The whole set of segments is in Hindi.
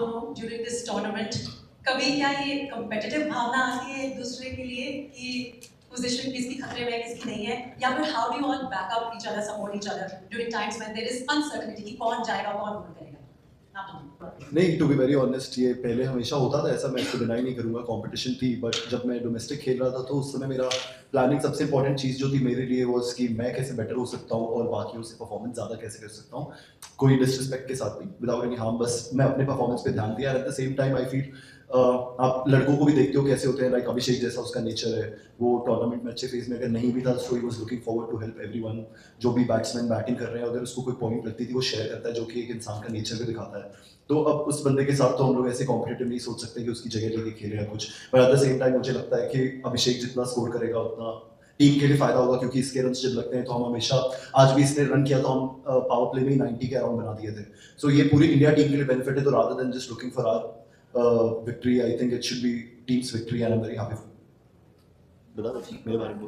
दोनों ड्यूरिंग दिस टूर्नामेंट, कभी क्या ये कम्पिटिटिव भावना आती है एक दूसरे के लिए कि पोजीशन किसकी खतरे में है किसकी नहीं है, या फिर how do you all back up each other, support each other during times when there is uncertainty कि कौन जाएगा कौन गोल करेगा? नहीं, टू बी वेरी ऑनेस्ट, ये पहले हमेशा होता था ऐसा, मैं इसको डिनाई नहीं करूंगा, कंपटीशन थी। बट जब मैं डोमेस्टिक खेल रहा था तो उस समय मेरा प्लानिंग सबसे इंपॉर्टेंट चीज़ जो थी मेरे लिए वो कि मैं कैसे बेटर हो सकता हूँ और बाकियों से परफॉर्मेंस ज़्यादा कैसे कर सकता हूँ, कोई डिसरिस्पेक्ट के साथ भी, विदाउट एनी हार्म। बस मैं अपने परफॉर्मेंस पे ध्यान दिया। At the same time I feel आप लड़कों को भी देखते हो कैसे होते हैं, लाइक अभिषेक जैसा उसका नेचर है, वो टूर्नामेंट में अच्छे फेज में अगर नहीं भी था so he was looking forward to help everyone. जो भी बैट्समैन बैटिंग कर रहे हैं अगर उसको कोई पॉइंट लगती थी वो शेयर करता है, जो कि एक इंसान का नेचर भी दिखाता है। तो अब उस बंदे के साथ तो हम लोग ऐसे कॉम्पिटिटिव नहीं सोच सकते कि उसकी जगह लेके खेले या कुछ, but at the same time मुझे लगता है कि अभिषेक जितना स्कोर करेगा उतना टीम के लिए फायदा होगा, क्योंकि इसके रन जब लगते हैं तो हम हमेशा, आज भी इसने रन किया तो हम पावर प्ले में 90 के अराउंड बना दिए थे। सो ये पूरी इंडिया टीम के लिए बेनिफिट है, तो rather than just looking for our victory, I think it should be team's victory and I am very happy. बता दो मेरे बारे में।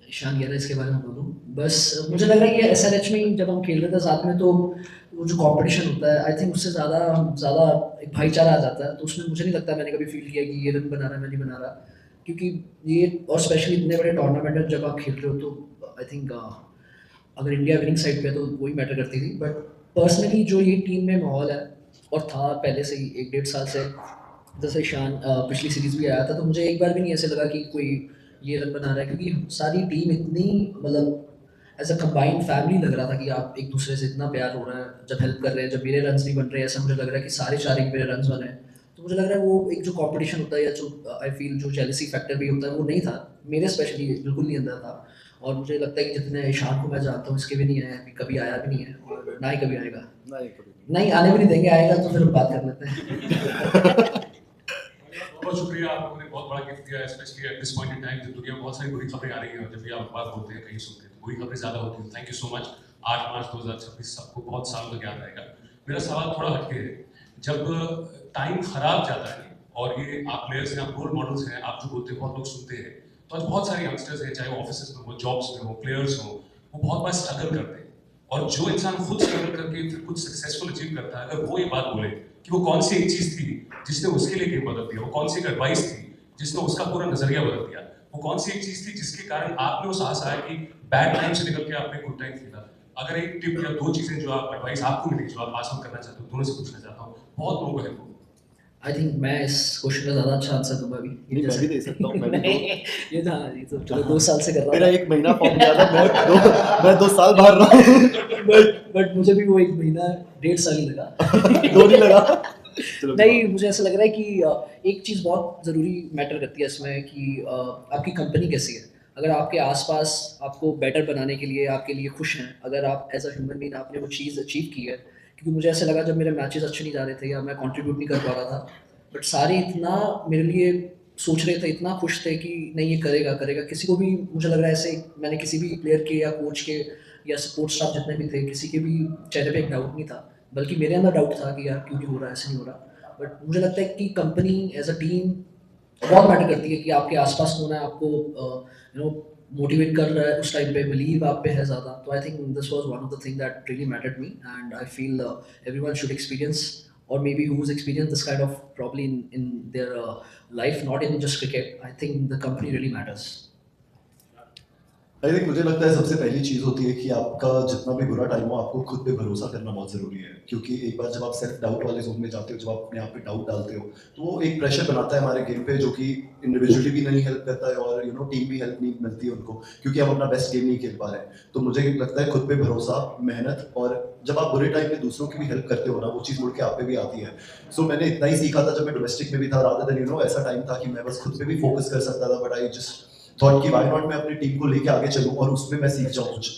ईशान कह रहा है इसके बारे में बोलूँ, बस मुझे लग रहा है कि एसआरएच में जब हम खेल रहे थे साथ में, तो वो जो कंपटीशन होता है आई थिंक उससे ज़्यादा एक भाईचारा आ जाता है। तो उसमें मुझे नहीं लगता मैंने कभी फील किया कि ये रन बना रहा है मैं नहीं बना रहा, क्योंकि ये, और स्पेशली इतने बड़े टूर्नामेंट में जब आप खेल रहे हो तो आई थिंक अगर इंडिया विनिंग साइड पे है तो वही मैटर करती थी। बट पर्सनली जो ये टीम में माहौल है और था पहले से ही 1-1.5 साल से, जैसे ईशान पिछली सीरीज भी आया था, तो मुझे एक बार भी नहीं ऐसे लगा कि कोई ये रन बना रहा है, क्योंकि सारी टीम इतनी, मतलब एज अ कंबाइंड फैमिली लग रहा था कि आप एक दूसरे से इतना प्यार हो रहा है जब हेल्प कर रहे हैं। जब मेरे रन नहीं बन रहे ऐसा मुझे लग रहा है कि सारे 4 ही मेरे रन बने हैं। तो मुझे लग रहा है वो एक जो कंपटीशन होता है या जो आई फील जो जेलसी फैक्टर भी होता है वो नहीं था मेरे, स्पेशली बिल्कुल नहीं अंदर था। और मुझे लगता है कि जितने ईशान को मैं जानता हूँ इसके भी नहीं है, कभी आया भी नहीं है और ना ही कभी आएगा, नहीं आने भी नहीं देंगे। आएगा तो फिर बात कर लेते हैं। बहुत शुक्रिया, आप लोगों ने बहुत बड़ा गिफ्ट दिया, specially at this point in time जब दुनिया में बहुत सारी बुरी खबरें आ रही हैं और जब भी आप बात होते हैं कहीं सुनते हैं तो बुरी खबरें ज़्यादा होती हैं। Thank you so much. 8 मार्च 2026 सबको बहुत साल तक याद आएगा। मेरा सवाल थोड़ा हटके है, जब टाइम खराब जाता है और ये आप प्लेयर्स हैं, आप रोल मॉडल्स हैं, आप जो बोलते हैं बहुत लोग सुनते हैं, तो आज बहुत सारे यंगस्टर्स हैं, चाहे वो ऑफिस में हो, जॉब्स में हो, प्लेयर्स हो, वो बहुत बार स्ट्रगल करते हैं। और जो इंसान खुद स्ट्रगल करके फिर कुछ सक्सेसफुल अचीव करता है, अगर वो ये बात बोले कि वो कौन सी एक चीज़ थी जिसने उसके लिए गेम बदल दिया, वो कौन सी एक एडवाइस थी जिसने उसका पूरा नजरिया बदल दिया, वो कौन सी एक चीज थी जिसके कारण आपने वो साहस आया कि बैड टाइम से निकल के आपने गुड टाइम खेला। अगर एक टिप या 2 चीजें जो आप एडवाइस आपको मिली जो आप पास ऑन करना चाहते हो, दोनों से पूछना चाहता हूँ, बहुत लोगों को हेल्प हो। आई थिंक मैं इस क्वेश्चन का ज़्यादा अच्छा आंसर दूंगा अभी। नहीं, मैं भी दे सकता हूँ। ये था, ये तो चलो 2 साल से कर रहा हूँ। मेरा 1 महीना फॉर्म किया था, मैं 2 साल बाहर रहा हूँ। बट मुझे भी वो 1 महीना 1.5 साल ही लगा। 2 नहीं लगा। नहीं, मुझे ऐसा लग रहा है कि एक चीज़ बहुत ज़रूरी मैटर करती है इसमें कि आपकी कंपनी कैसी है। अगर आपके आसपास आपको बेटर बनाने के लिए आपके लिए खुश हैं, अगर आप एज अ ह्यूमन बीइंग आपने वो चीज़ अचीव की है, क्योंकि मुझे ऐसा लगा जब मेरे मैचेस अच्छे नहीं जा रहे थे या मैं कंट्रीब्यूट नहीं कर पा रहा था, बट सारे इतना मेरे लिए सोच रहे थे, इतना खुश थे कि नहीं ये करेगा करेगा। किसी को भी मुझे लग रहा है ऐसे, मैंने किसी भी प्लेयर के या कोच के या सपोर्ट स्टाफ जितने भी थे, किसी के भी चेहरे पे एक डाउट नहीं था, बल्कि मेरे अंदर डाउट था कि यार क्यों नहीं हो रहा, ऐसे नहीं हो रहा। बट मुझे लगता है कि कंपनी एज अ टीम बहुत मैटर करती है कि आपके आसपास कौन है, आपको यू नो मोटिवेट कर रहा है उस टाइम पे, बिलीव आप पे है ज़्यादा। तो I think this was one of the thing that really mattered me and I feel everyone should experience or maybe who's experienced this kind of probably in their life, not in just cricket. I think the company really matters. I think मुझे लगता है सबसे पहली चीज़ होती है कि आपका जितना भी बुरा टाइम हो आपको खुद पे भरोसा करना बहुत ज़रूरी है, क्योंकि एक बार जब आप सेल्फ डाउट वाले जोन में जाते हो, जब आप अपने आप पे डाउट डालते हो, तो वो एक प्रेशर बनाता है हमारे गेम पे, जो कि इंडिविजुअली भी नहीं हेल्प करता है और टीम भी हेल्प नहीं मिलती है उनको, क्योंकि हम अपना बेस्ट गेम नहीं खेल पा रहे हैं। तो मुझे लगता है खुद पे भरोसा, मेहनत, और जब आप बुरे टाइम में दूसरों की भी हेल्प करते हो ना, वो चीज़ मुड़ के आप पे भी आती है। सो मैंने इतना ही सीखा था जब मैं डोमेस्टिक में भी था, रादर देन ऐसा टाइम था कि मैं बस खुद पे भी फोकस कर सकता था, बट आई जस्ट थॉट कि व्हाई नॉट मैं अपनी टीम को लेके आगे चलूं और उसमें मैं सीख जाऊं कुछ।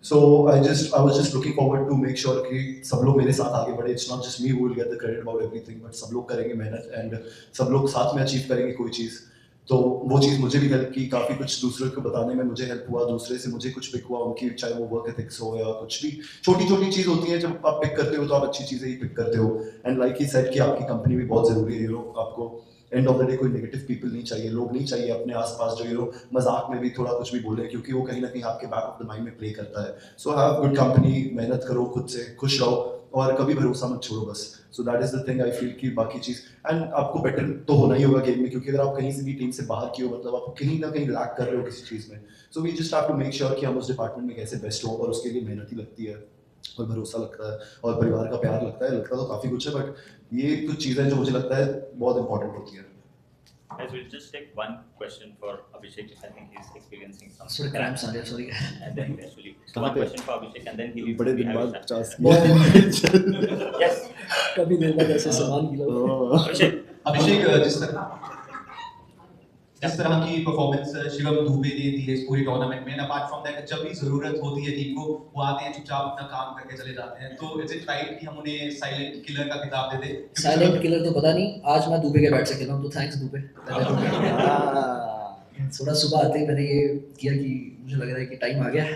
So I was just looking forward to make sure कि सब लोग मेरे साथ आगे बढ़े। It's not just me who will get the credit about everything, but सब लोग करेंगे मेहनत एंड सब लोग साथ में अचीव करेंगे कोई चीज़। तो वो चीज़ मुझे भी हेल्प की, काफ़ी कुछ दूसरों को बताने में मुझे हेल्प हुआ, दूसरे से मुझे कुछ पिक हुआ उनकी, चाहे वो वर्क एथिक्स हो या कुछ भी छोटी छोटी चीज़ होती है। जब आप पिक करते हो तो आप अच्छी चीज़ें ही पिक करते हो। एंड लाइक ही सेड कि आपकी कंपनी भी बहुत ज़रूरी है। आपको एंड ऑफ द डे कोई नेगेटिव पीपल नहीं चाहिए, लोग नहीं चाहिए अपने आसपास जो मजाक में भी थोड़ा कुछ भी बोले, क्योंकि वो कहीं ना कहीं आपके बैक ऑफ द माइंड में प्ले करता है। सो हैव गुड कंपनी, मेहनत करो, खुद से खुश रहो और कभी भरोसा मत छोड़ो बस। So that is the thing I feel कि बाकी चीज़ एंड आपको बेटर तो होना ही होगा गेम में, क्योंकि अगर आप कहीं से भी टीम से बाहर की हो मतलब आप कहीं ना कहीं लैक कर रहे हो किसी चीज़ में। So we just have to make sure कि हम उस डिपार्टमेंट में कैसे बेस्ट हो, और उसके लिए मेहनत ही लगती है और भरोसा लगता है और परिवार का प्यार लगता तो काफ़ी कुछ है, बट ये कुछ चीज़ें जो मुझे लगता है बहुत इंपॉर्टेंट होती है। Guys, we'll just take one question for Abhishek. I think he's experiencing some. थोड़े क्रैम्प्स आ गए, sorry. And then actually, so कहाँ one पे? question for Abhishek, and then he will बड़े be दिन having बाद some. 50 बहुत दिन Yes, कभी देर बाद ऐसे सामान गिला। Abhishek. अभिषेक, जिस तरह की परफॉर्मेंस शिवम दुबे ने दी है इस पूरी टूर्नामेंट में, अपार्ट फ्रॉम दैट जब भी जरूरत होती है टीम को वो आते हैं चुपचाप अपना काम करके चले जाते हैं, तो इज इट राइट कि हम उन्हें साइलेंट किलर का खिताब दे दें? साइलेंट किलर तो पता नहीं, आज मैं दुबे के बैट से खेला हूँ तो थैंक्स दुबे। थोड़ा सुबह आते ही मैंने ये किया कि मुझे लग रहा है कि टाइम आ गया है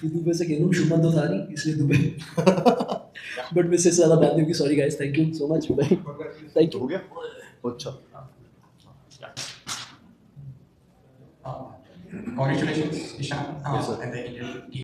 कि दुबे से खेलूं, शुभमन तो था नहीं इसलिए दुबे। बट मैं इससे ज़्यादा बात नहीं होगी, sorry guys, thank you so much, thank you. हो गया अच्छा। Congratulations, Ishan, Yes, sir. and then